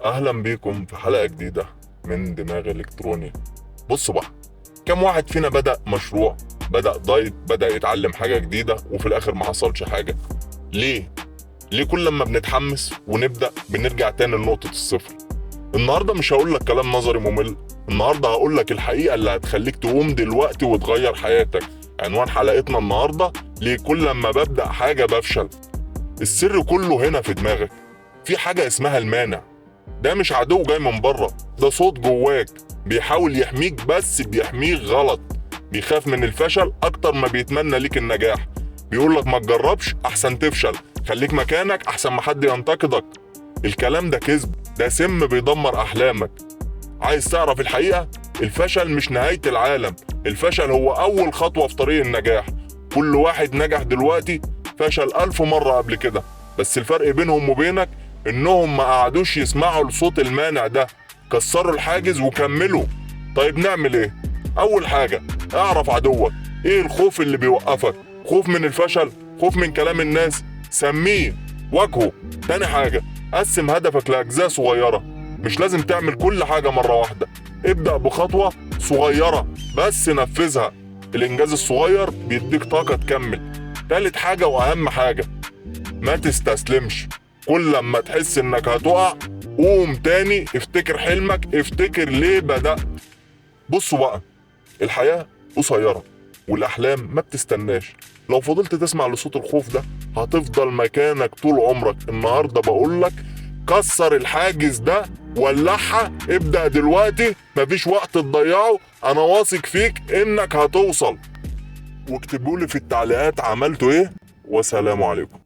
اهلا بيكم في حلقة جديدة من دماغ الكتروني. بصوا بقى، كم واحد فينا بدأ مشروع، بدأ دايت، بدأ يتعلم حاجة جديدة وفي الاخر ما حصلش حاجة؟ ليه كل لما بنتحمس ونبدأ بنرجع تاني لنقطة الصفر؟ النهاردة مش هقول لك كلام نظري ممل، النهاردة هقول لك الحقيقة اللي هتخليك تقوم دلوقتي وتغير حياتك. عنوان حلقتنا النهاردة: ليه كل لما ببدأ حاجة بفشل؟ السر كله هنا في دماغك. في حاجة اسمها المانع. ده مش عدو جاي من بره، ده صوت جواك بيحاول يحميك بس بيحميك غلط. بيخاف من الفشل اكتر ما بيتمنى ليك النجاح. بيقولك ما تجربش احسن تفشل، خليك مكانك احسن ما حد ينتقدك. الكلام ده كذب، ده سم بيدمر احلامك. عايز تعرف الحقيقة؟ الفشل مش نهاية العالم، الفشل هو اول خطوة في طريق النجاح. كل واحد نجح دلوقتي فشل 1000 مرة قبل كده، بس الفرق بينهم وبينك انهم ما قعدوش يسمعوا لصوت المانع ده، كسروا الحاجز وكملوا. طيب نعمل ايه؟ اول حاجة، اعرف عدوك. ايه الخوف اللي بيوقفك؟ خوف من الفشل؟ خوف من كلام الناس؟ سميه، واجهه. تاني حاجة، قسم هدفك لأجزاء صغيرة. مش لازم تعمل كل حاجة مرة واحدة، ابدأ بخطوة صغيرة بس نفذها. الإنجاز الصغير بيديك طاقة تكمل. تالت حاجة وأهم حاجة، ما تستسلمش. كل لما تحس انك هتقع قوم تاني، افتكر حلمك، افتكر ليه بدأت. بصوا بقى، الحياة قصيرة والأحلام ما بتستناش. لو فضلت تسمع لصوت الخوف ده هتفضل مكانك طول عمرك. النهاردة بقولك كسر الحاجز ده، ولعها، ابدأ دلوقتي، مفيش وقت تضيعه. أنا واثق فيك إنك هتوصل. واكتبولي في التعليقات عملتوا إيه، وسلام عليكم.